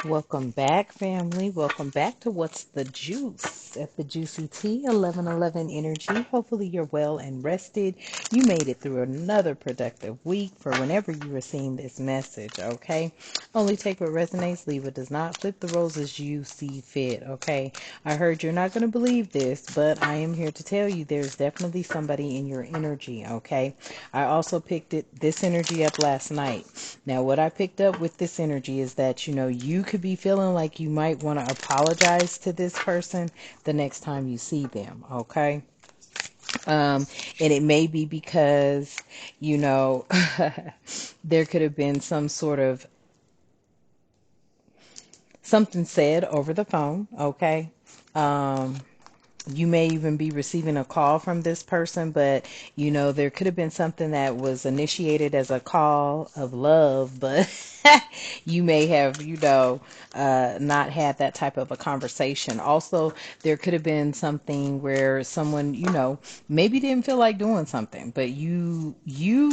Welcome back, family. Welcome back to What's the Juice at the Juicy Tea 1111 Energy. Hopefully, you're well and rested. You made it through another productive week for whenever you are seeing this message, okay? Only take what resonates, leave what does not. Flip the roles as you see fit, okay? I heard you're not going to believe this, but I am here to tell you there's definitely somebody in your energy, okay? I also picked this energy up last night. Now, what I picked up with this energy is that, you could be feeling like you might want to apologize to this person the next time you see them, okay? And it may be because, you know, there could have been some sort of something said over the phone, okay? Um, you may even be receiving a call from this person, but there could have been something that was initiated as a call of love, but you may have, not had that type of a conversation. Also, there could have been something where someone, maybe didn't feel like doing something, but you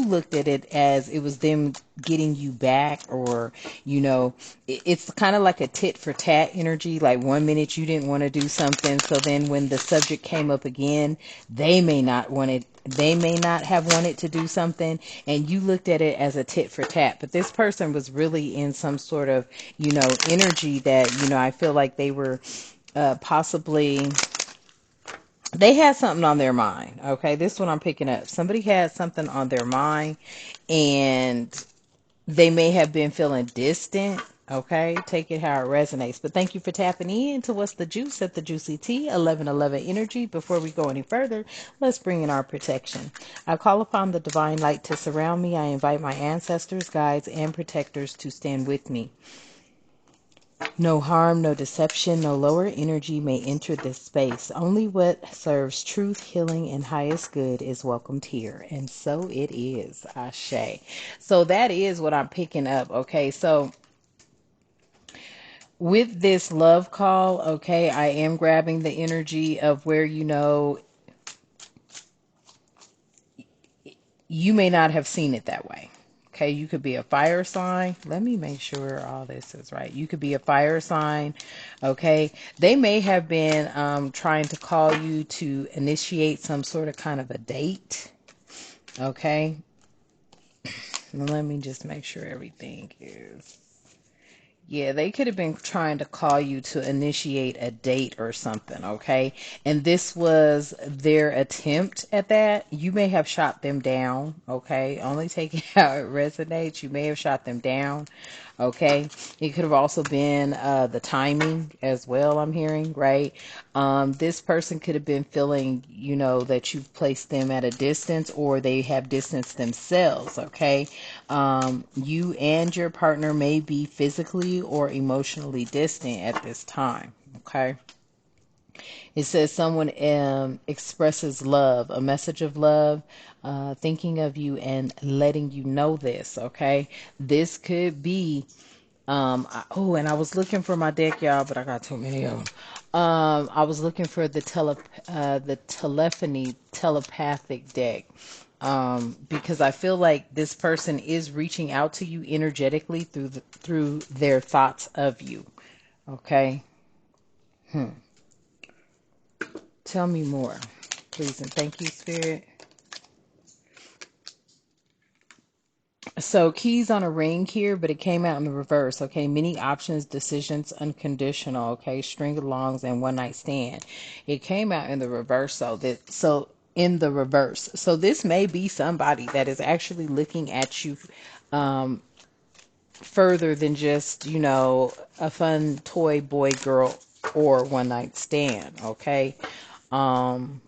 looked at it as it was them getting you back, or it's kind of like a tit for tat energy. Like one minute you didn't want to do something, so then when the subject came up again, they may not have wanted to do something, and you looked at it as a tit for tat. But this person was really in some sort of energy that I feel like they were possibly, they had something on their mind. Okay, this one I'm picking up. Somebody had something on their mind, and they may have been feeling distant. Okay, take it how it resonates. But thank you for tapping in to What's the Juice at the Juicy Tea 1111 Energy. Before we go any further, let's bring in our protection. I call upon the divine light to surround me. I invite my ancestors, guides, and protectors to stand with me. No harm, no deception, no lower energy may enter this space. Only what serves truth, healing, and highest good is welcomed here. And so it is. Ashe. So that is what I'm picking up. Okay. So with this love call, okay, I am grabbing the energy of where, you may not have seen it that way. Okay, you could be a fire sign. Let me make sure all this is right. You could be a fire sign. Okay, they may have been trying to call you to initiate some sort of kind of a date. Okay, let me just make sure everything is. Yeah, they could have been trying to call you to initiate a date or something, okay? And this was their attempt at that. You may have shot them down, okay? Only take it how it resonates. You may have shot them down, okay? It could have also been the timing as well, I'm hearing, right? This person could have been feeling, that you've placed them at a distance, or they have distanced themselves, okay? You and your partner may be physically or emotionally distant at this time, okay? It says someone expresses love, a message of love, thinking of you and letting you know this, okay? This could be, and I was looking for my deck, y'all, but I got too many of them. I was looking for the telephony telepathic deck. Because I feel like this person is reaching out to you energetically through their thoughts of you. Okay. Tell me more, please, and thank you, Spirit. So keys on a ring here, but it came out in the reverse. Okay, many options, decisions, unconditional. Okay, string alongs and one night stand. It came out in the reverse. So in the reverse. So this may be somebody that is actually looking at you further than just, a fun toy boy girl or one night stand. Okay. Um,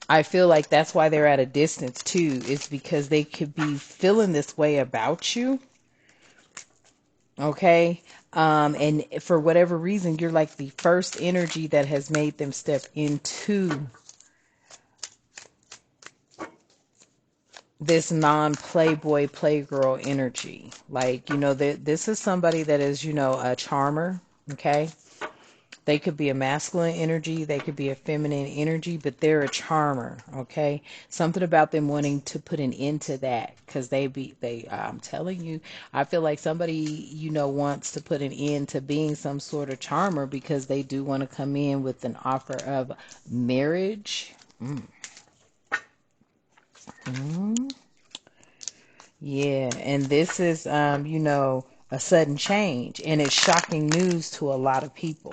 I feel like that's why they're at a distance too, is because they could be feeling this way about you. Okay. And for whatever reason, you're like the first energy that has made them step into this non-playboy playgirl energy. Like, this is somebody that is, a charmer. Okay. They could be a masculine energy, they could be a feminine energy, but they're a charmer, okay? Something about them wanting to put an end to that because I'm telling you, I feel like somebody, wants to put an end to being some sort of charmer because they do want to come in with an offer of marriage. Mm. Mm. Yeah, and this is, a sudden change, and it's shocking news to a lot of people.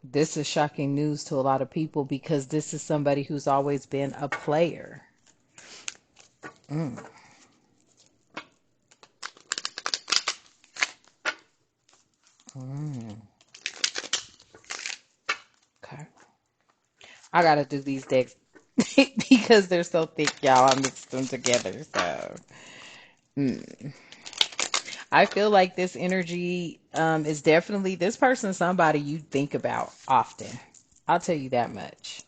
This is shocking news to a lot of people because this is somebody who's always been a player. Mm. Mm. Okay. I gotta do these decks because they're so thick, y'all. I mixed them together. So I feel like this energy is definitely this person, somebody you think about often. I'll tell you that much.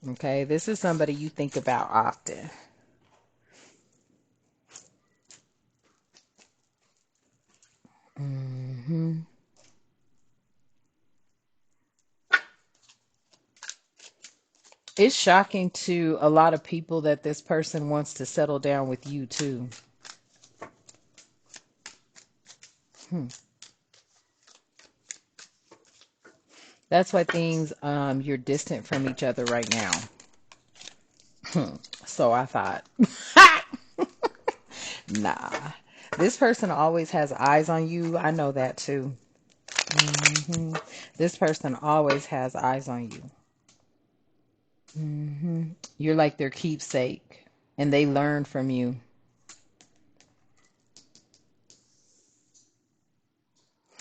Okay, this is somebody you think about often. Hmm. It's shocking to a lot of people that this person wants to settle down with you too. Hmm. That's why things you're distant from each other right now. Hmm. So I thought, nah. This person always has eyes on you. I know that too. Hmm. This person always has eyes on you. Hmm. You're like their keepsake, and they learn from you.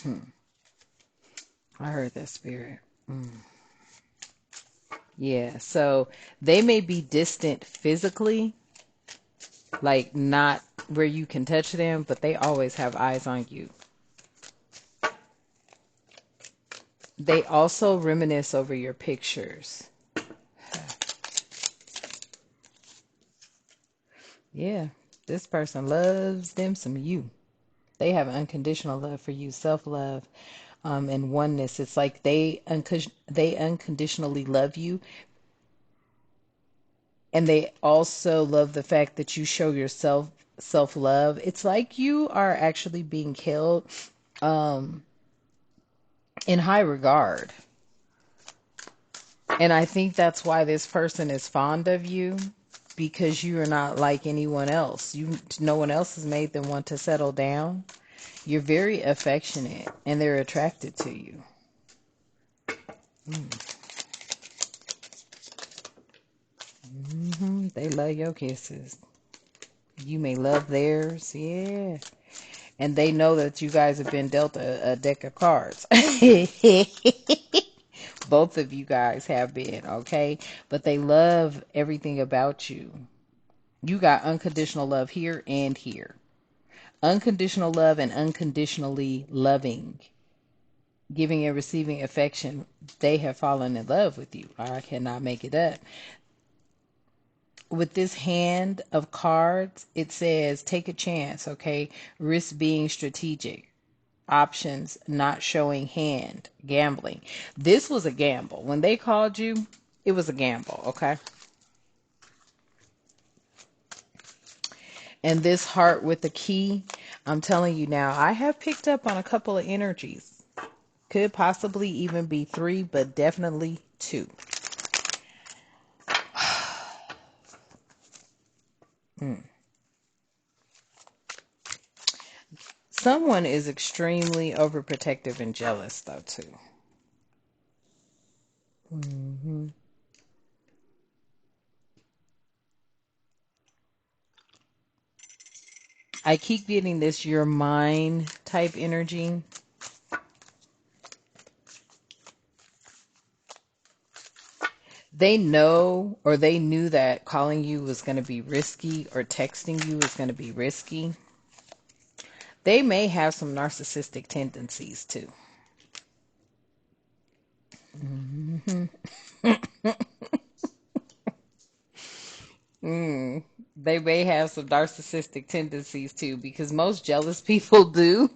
Hmm. I heard that spirit. Mm. Yeah, so they may be distant physically, like not where you can touch them, but they always have eyes on you. They also reminisce over your pictures. Yeah, this person loves them some you. They have unconditional love for you, self-love, and oneness. It's like they unconditionally love you, and they also love the fact that you show yourself self-love. It's like you are actually being held um, in high regard. And I think that's why this person is fond of you because you are not like anyone else. No one else has made them want to settle down. You're very affectionate and they're attracted to you. They love your kisses. You may love theirs. Yeah. And they know that you guys have been dealt a deck of cards. Both of you guys have been, okay? But they love everything about you. You got unconditional love here and here. Unconditional love and unconditionally loving, giving and receiving affection. They have fallen in love with you. I cannot make it up. With this hand of cards, it says take a chance, okay? Risk being strategic. Options not showing hand. Gambling. This was a gamble. When they called you, it was a gamble, okay? And this heart with the key, I'm telling you now, I have picked up on a couple of energies. Could possibly even be three, but definitely two. Mm. Someone is extremely overprotective and jealous, though, too. Hmm. I keep getting this your mind type energy. They know or they knew that calling you was going to be risky or texting you was going to be risky. They may have some narcissistic tendencies too. Hmm. Mm. They may have some narcissistic tendencies too, because most jealous people do.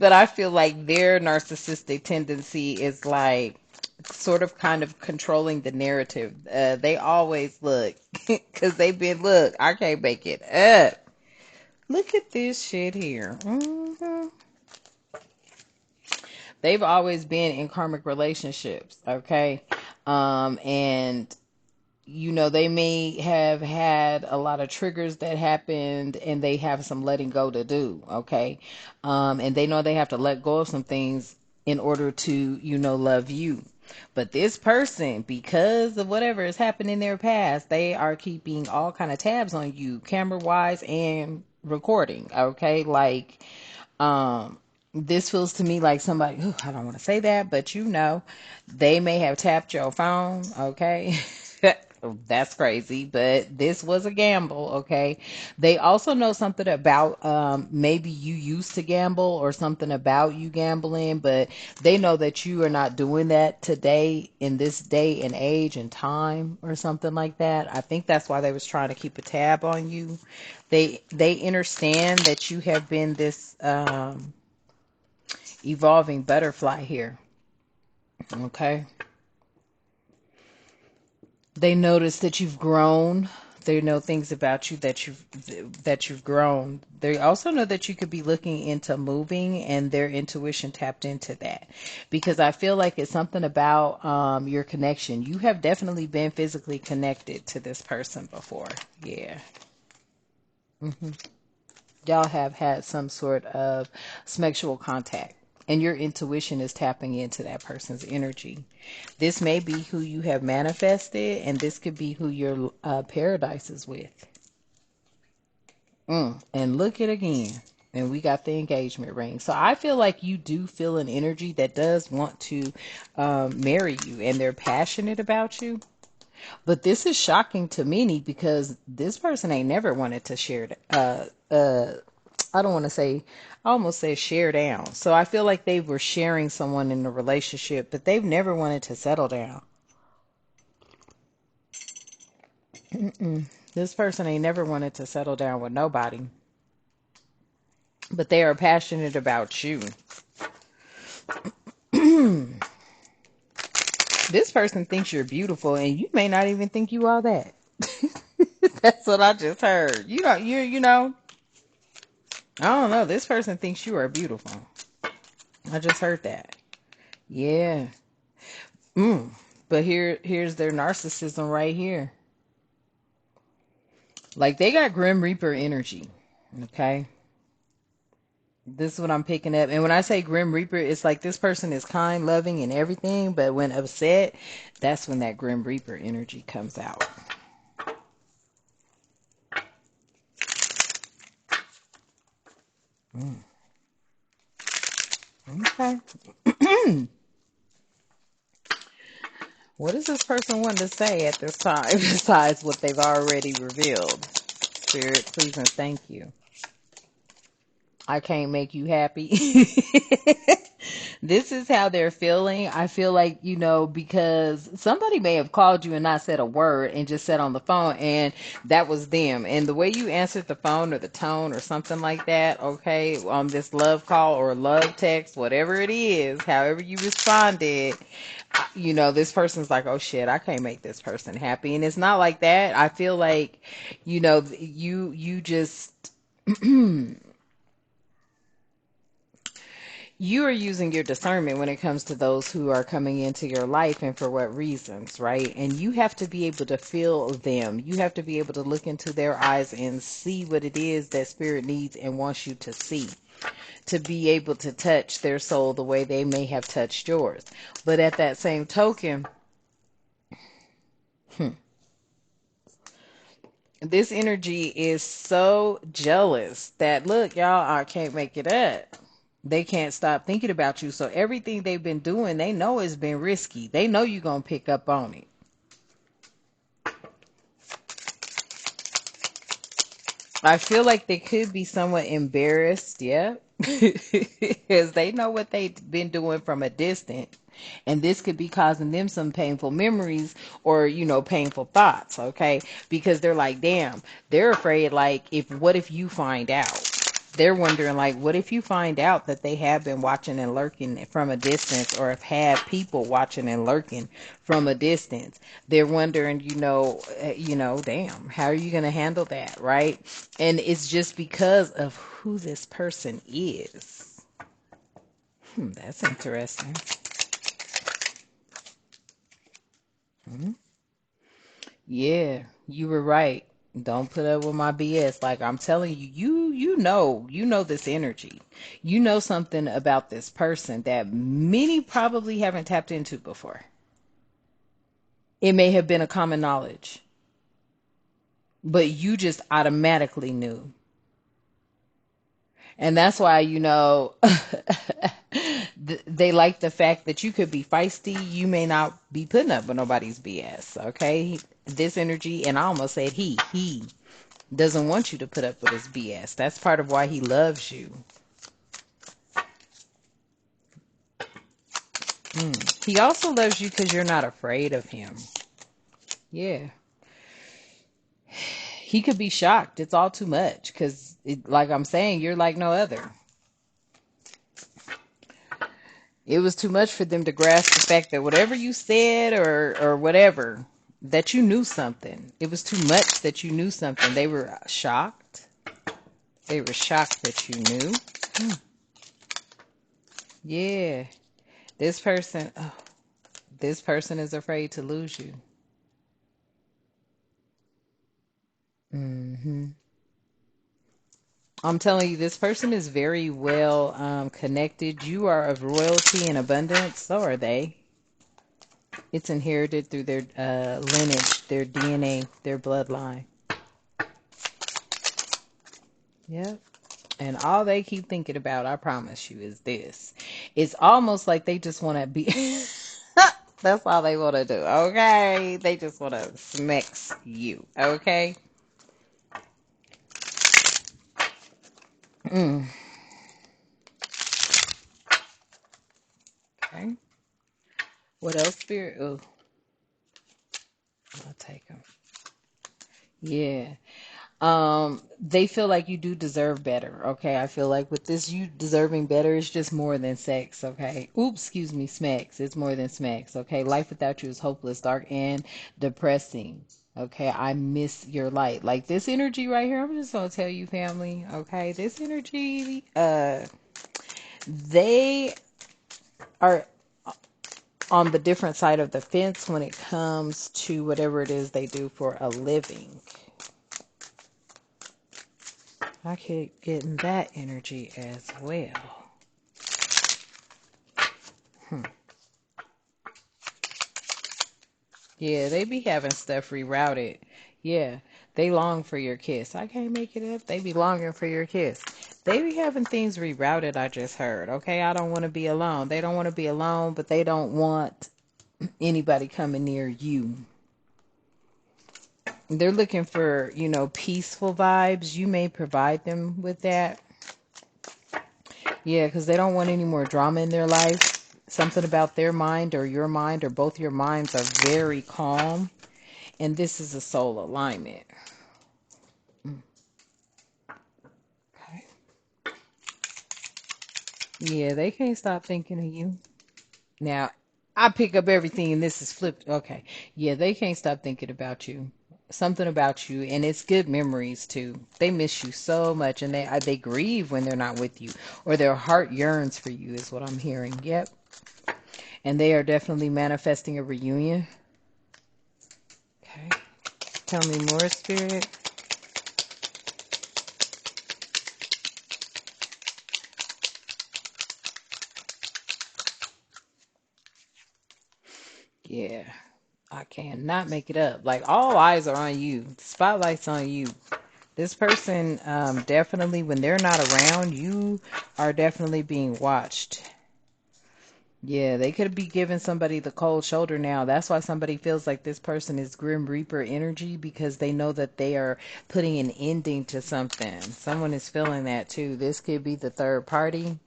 But I feel like their narcissistic tendency is like sort of kind of controlling the narrative. They always look, because they've been, look, I can't make it up. Look at this shit here. They've always been in karmic relationships, okay? And they may have had a lot of triggers that happened and they have some letting go to do, okay? And they know they have to let go of some things in order to, love you. But this person, because of whatever has happened in their past, they are keeping all kind of tabs on you, camera wise and recording, okay? Like, this feels to me like somebody, I don't want to say that, but they may have tapped your phone, okay? That's crazy, but this was a gamble, okay? They also know something about maybe you used to gamble or something about you gambling, but they know that you are not doing that today in this day and age and time or something like that. I think that's why they was trying to keep a tab on you. They understand that you have been this evolving butterfly here, okay? They notice that you've grown. They know things about you that you've grown. They also know that you could be looking into moving, and their intuition tapped into that, because I feel like it's something about your connection. You have definitely been physically connected to this person before. Yeah. hmm Y'all have had some sort of sexual contact, and your intuition is tapping into that person's energy. This may be who you have manifested, and this could be who your paradise is with. And look it again. And we got the engagement ring. So I feel like you do feel an energy that does want to marry you, and they're passionate about you. But this is shocking to many because this person ain't never wanted to share. I don't want to say, I almost say share down. So I feel like they were sharing someone in a relationship, but they've never wanted to settle down. This person ain't never wanted to settle down with nobody, but they are passionate about you. This person thinks you're beautiful, and you may not even think you are that. That's what I just heard. I don't know. This person thinks you are beautiful. I just heard that. Yeah. But here's their narcissism right here. Like, they got Grim Reaper energy. Okay. This is what I'm picking up. And when I say Grim Reaper, it's like this person is kind, loving, and everything, but when upset, that's when that Grim Reaper energy comes out. Okay. What does this person want to say at this time besides what they've already revealed? Spirit, please and thank you. I can't make you happy. This is how they're feeling. I feel like, because somebody may have called you and not said a word and just said on the phone, and that was them. And the way you answered the phone or the tone or something like that, okay, on this love call or love text, whatever it is, however you responded, this person's like, oh shit, I can't make this person happy. And it's not like that. I feel like, you just you are using your discernment when it comes to those who are coming into your life and for what reasons, right? And you have to be able to feel them. You have to be able to look into their eyes and see what it is that spirit needs and wants you to see, to be able to touch their soul the way they may have touched yours. But at that same token, this energy is so jealous that, look, y'all, I can't make it up. They can't stop thinking about you. So everything they've been doing, they know it's been risky. They know you're going to pick up on it. I feel like they could be somewhat embarrassed, yeah, because they know what they've been doing from a distance. And this could be causing them some painful memories or, painful thoughts, okay? Because they're like, damn, they're afraid, like, what if you find out? They're wondering, like, what if you find out that they have been watching and lurking from a distance, or have had people watching and lurking from a distance? They're wondering, damn, how are you going to handle that, right? And it's just because of who this person is. That's interesting. Yeah, you were right. Don't put up with my BS. Like I'm telling you, you know this energy. You know something about this person that many probably haven't tapped into before. It may have been a common knowledge, but you just automatically knew. And that's why, they like the fact that you could be feisty. You may not be putting up with nobody's BS, okay? This energy, and I almost said he doesn't want you to put up with his BS. That's part of why he loves you. He also loves you because you're not afraid of him. Yeah. He could be shocked. It's all too much because, like I'm saying, you're like no other. It was too much for them to grasp the fact that whatever you said or whatever, that you knew something. It was too much that you knew something. They were shocked. They were shocked that you knew. Yeah. This person, oh, this person is afraid to lose you. hmm I'm telling you, this person is very well connected. You are of royalty and abundance. So are they. It's inherited through their lineage, their DNA, their bloodline. Yep. And all they keep thinking about, I promise you, is this. It's almost like they just want to be. That's all they want to do, okay? They just want to smex you, okay? Mm, okay. What else, Spirit? Oh, I'll take them. Yeah. They feel like you do deserve better. Okay, I feel like with this, you deserving better is just more than sex. Okay, oops, excuse me, smacks. It's more than smacks. Okay, life without you is hopeless, dark, and depressing. Okay, I miss your light. Like this energy right here, I'm just gonna tell you, family. Okay, this energy, they are on the different side of the fence when it comes to whatever it is they do for a living. I keep getting that energy as well. Hmm. Yeah, they be having stuff rerouted. Yeah, they long for your kiss. I can't make it up. They be longing for your kiss. They be having things rerouted, I just heard. Okay, I don't want to be alone. They don't want to be alone, but they don't want anybody coming near you. They're looking for, peaceful vibes. You may provide them with that. Yeah, because they don't want any more drama in their life. Something about their mind or your mind or both your minds are very calm. And this is a soul alignment. Okay. Yeah, they can't stop thinking of you. Now, I pick up everything and this is flipped. Okay. Yeah, they can't stop thinking about you. Something about you, and it's good memories too. They miss you so much, and they grieve when they're not with you, or their heart yearns for you, is what I'm hearing. Yep. And they are definitely manifesting a reunion. Okay. Tell me more, Spirit. Yeah. I cannot make it up. Like all eyes are on you. The spotlight's on you. This person, definitely, when they're not around, you are definitely being watched. Yeah, they could be giving somebody the cold shoulder now. That's why somebody feels like this person is Grim Reaper energy because they know that they are putting an ending to something. Someone is feeling that too. This could be the third party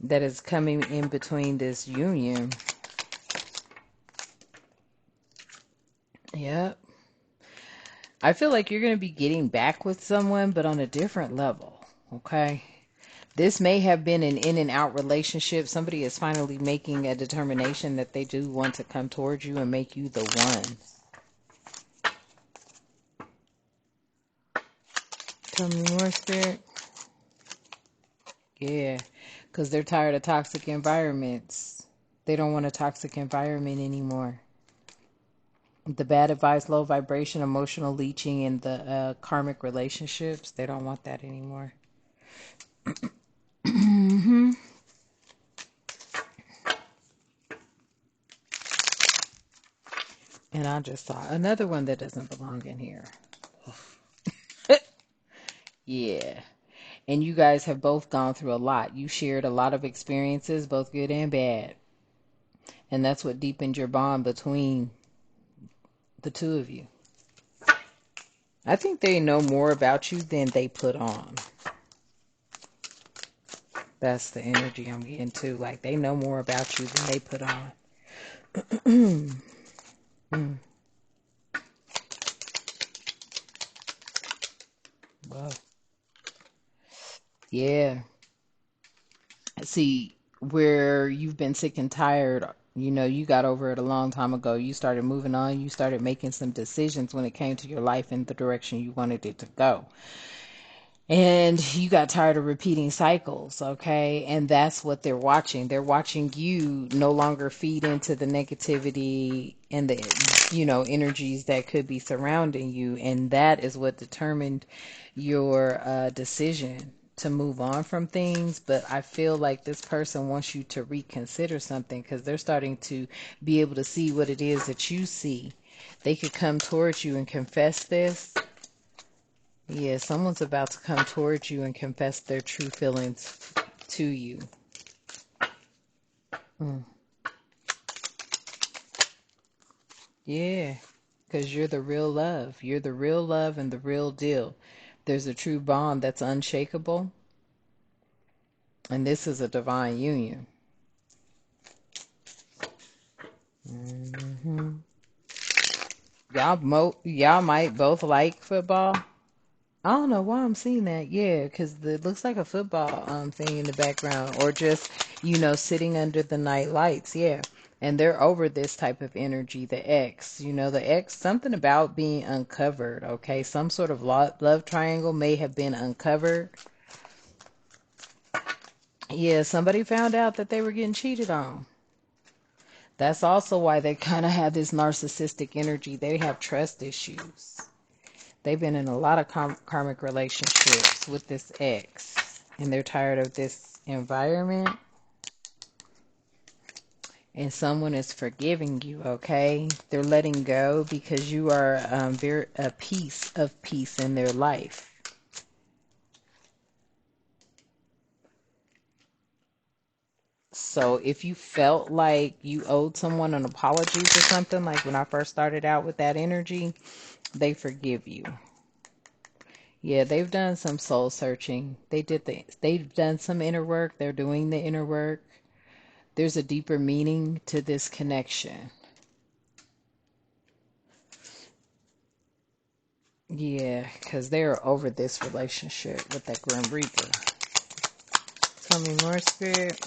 that is coming in between this union. Yep. I feel like you're going to be getting back with someone, but on a different level. Okay. This may have been an in and out relationship. Somebody is finally making a determination that they do want to come towards you and make you the one. Tell me more, Spirit. Yeah, because they're tired of toxic environments. They don't want a toxic environment anymore. The bad advice, low vibration, emotional leeching, and the karmic relationships, they don't want that anymore. Hmm. And I just saw another one that doesn't belong in here. Yeah. And you guys have both gone through a lot. You shared a lot of experiences, both good and bad. And that's what deepened your bond between the two of you. I think they know more about you than they put on. That's the energy I'm getting too. Like they know more about you than they put on. Mm. Well, yeah. See, where you've been sick and tired, you got over it a long time ago. You started moving on. You started making some decisions when it came to your life and the direction you wanted it to go. And you got tired of repeating cycles, okay? And that's what they're watching. They're watching you no longer feed into the negativity and the energies that could be surrounding you. And that is what determined your decision to move on from things. But I feel like this person wants you to reconsider something because they're starting to be able to see what it is that you see. They could come towards you and confess this. Yeah, someone's about to come towards you and confess their true feelings to you. Mm. Yeah, because you're the real love. You're the real love and the real deal. There's a true bond that's unshakable, and this is a divine union. Hmm. Y'all might both like football. I don't know why I'm seeing that. Yeah, because it looks like a football thing in the background, or just sitting under the night lights. Yeah, and they're over this type of energy. The X, the X, something about being uncovered. Okay, some sort of love triangle may have been uncovered. Yeah, somebody found out that they were getting cheated on. That's also why they kind of have this narcissistic energy. They have trust issues. They've been in a lot of karmic relationships with this ex, and they're tired of this environment. And someone is forgiving you, okay? They're letting go because you are a piece of peace in their life. So if you felt like you owed someone an apology for something, like when I first started out with that energy, they forgive you. Yeah, they've done some soul searching. They've done some inner work. They're doing the inner work. There's a deeper meaning to this connection. Yeah, because they're over this relationship with that Grim Reaper. Tell me more, Spirit.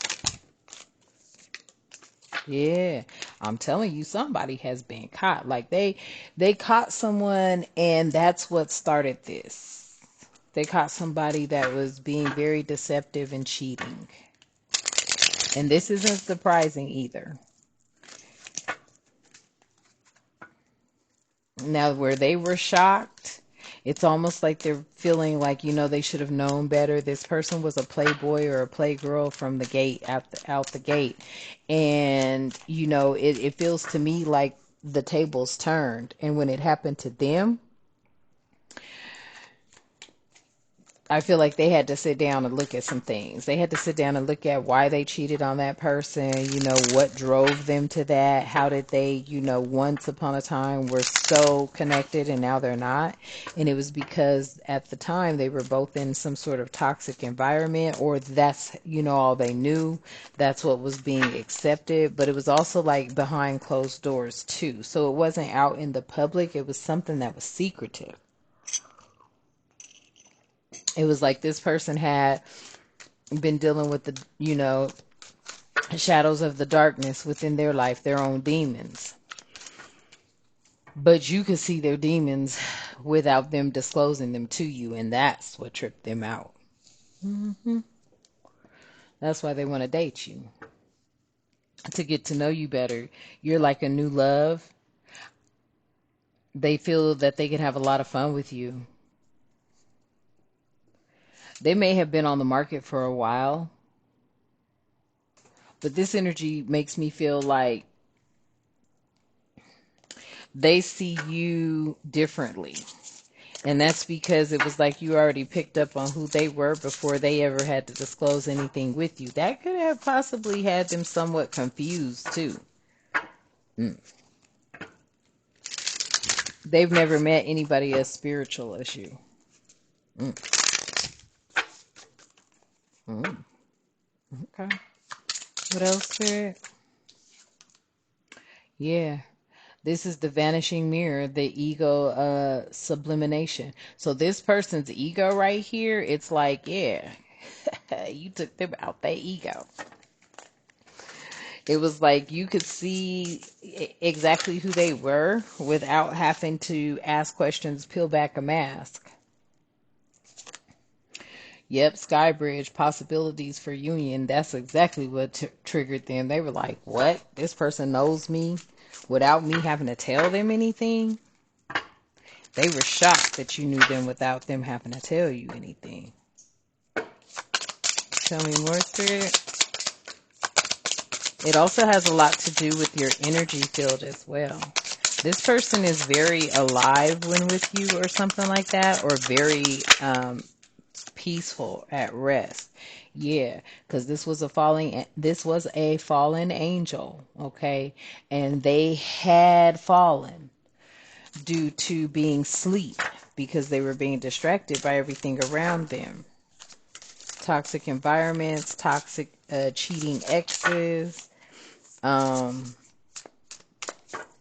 Yeah, I'm telling you, somebody has been caught. Like they caught someone, and that's what started this. They caught somebody that was being very deceptive and cheating. And this isn't surprising either. Now, where they were shocked, it's almost like they're feeling like, they should have known better. This person was a playboy or a playgirl from the gate, out the gate. And, it feels to me like the tables turned. And when it happened to them, I feel like they had to sit down and look at some things. They had to sit down and look at why they cheated on that person, what drove them to that. How did they, once upon a time were so connected and now they're not. And it was because at the time they were both in some sort of toxic environment, or that's, all they knew. That's what was being accepted. But it was also like behind closed doors too. So it wasn't out in the public. It was something that was secretive. It was like this person had been dealing with the, shadows of the darkness within their life, their own demons. But you could see their demons without them disclosing them to you, and that's what tripped them out. hmm That's why they want to date you, to get to know you better. You're like a new love. They feel that they can have a lot of fun with you. They may have been on the market for a while, but this energy makes me feel like they see you differently. And that's because it was like you already picked up on who they were before they ever had to disclose anything with you. That could have possibly had them somewhat confused too. Mm. They've never met anybody as spiritual as you. Mm. Mm. Okay. What else, Spirit? Yeah. This is the vanishing mirror, the ego sublimation. So this person's ego right here, it's like, yeah, you took them out their ego. It was like you could see exactly who they were without having to ask questions, peel back a mask. Yep, Skybridge, possibilities for union. That's exactly what triggered them. They were like, what? This person knows me without me having to tell them anything? They were shocked that you knew them without them having to tell you anything. Tell me more, Spirit. It also has a lot to do with your energy field as well. This person is very alive when with you or something like that, or very peaceful at rest. Yeah, because this was a fallen angel, okay? And they had fallen due to being asleep because they were being distracted by everything around them. Toxic environments, toxic cheating exes,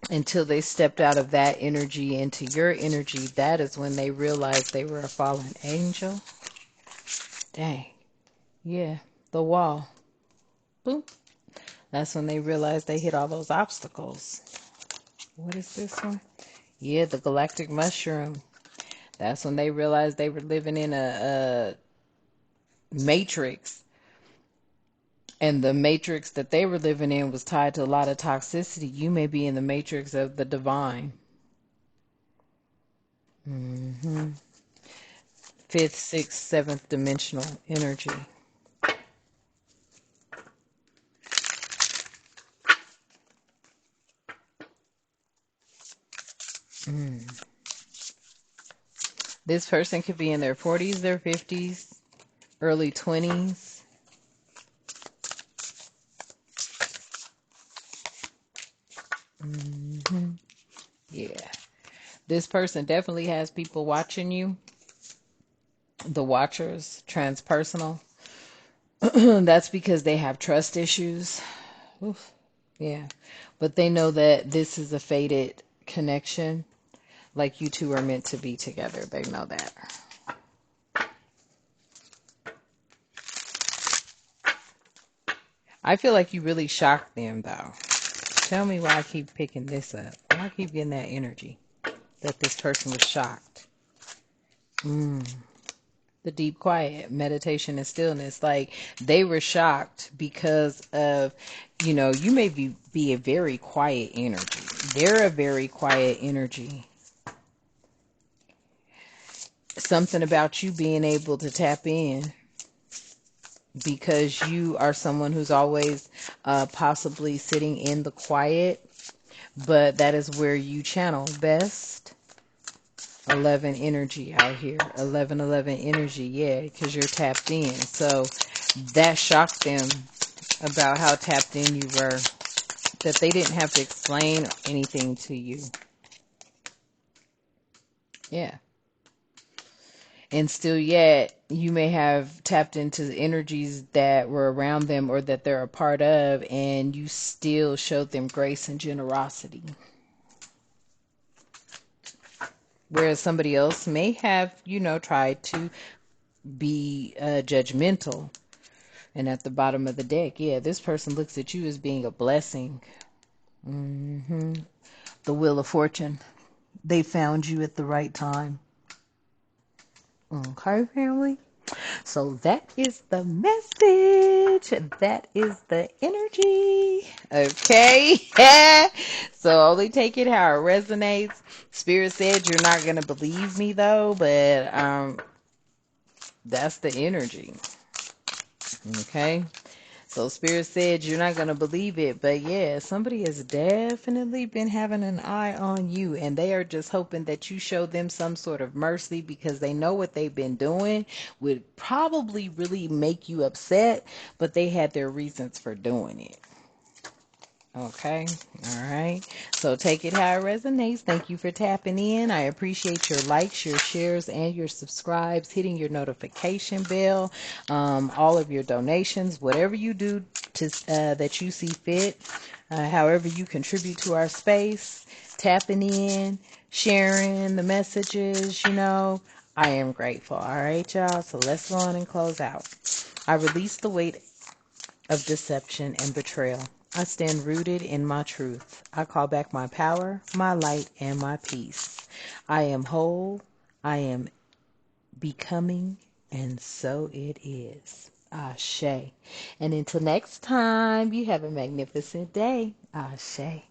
until they stepped out of that energy into your energy. That is when they realized they were a fallen angel. Dang. Yeah, the wall. Boom. That's when they realized they hit all those obstacles. What is this one? Yeah, the galactic mushroom. That's when they realized they were living in a matrix. And the matrix that they were living in was tied to a lot of toxicity. You may be in the matrix of the divine. hmm Fifth, sixth, seventh dimensional energy. Mm. This person could be in their 40s, their 50s, early 20s. hmm Yeah. This person definitely has people watching you. The watchers, transpersonal. That's because they have trust issues. Oof. Yeah. But they know that this is a fated connection. Like you two are meant to be together. They know that. I feel like you really shocked them, though. Tell me why I keep picking this up. Why I keep getting that energy that this person was shocked. Mm. The deep quiet, meditation and stillness. Like they were shocked because of, you may be a very quiet energy. They're a very quiet energy. Something about you being able to tap in because you are someone who's always possibly sitting in the quiet, but that is where you channel best. 11 energy out here. 11 energy, yeah, because you're tapped in. So that shocked them about how tapped in you were, that they didn't have to explain anything to you. Yeah. And still yet, you may have tapped into the energies that were around them or that they're a part of, and you still showed them grace and generosity. Whereas somebody else may have, tried to be judgmental. And at the bottom of the deck, yeah, this person looks at you as being a blessing. hmm The Wheel of Fortune. They found you at the right time. Okay, family? So that is the message. That is the energy. Okay. So only take it how it resonates. Spirit said you're not going to believe me though, but that's the energy. Okay. So Spirit said you're not going to believe it, but yeah, somebody has definitely been having an eye on you, and they are just hoping that you show them some sort of mercy because they know what they've been doing would probably really make you upset, but they had their reasons for doing it. Okay. All right. So take it how it resonates. Thank you for tapping in. I appreciate your likes, your shares, and your subscribes, hitting your notification bell, all of your donations, whatever you do to that you see fit, however you contribute to our space, tapping in, sharing the messages, I am grateful. All right, y'all. So let's go on and close out. I release the weight of deception and betrayal. I stand rooted in my truth. I call back my power, my light, and my peace. I am whole. I am becoming, and so it is. Ashe. And until next time, you have a magnificent day. Ashe.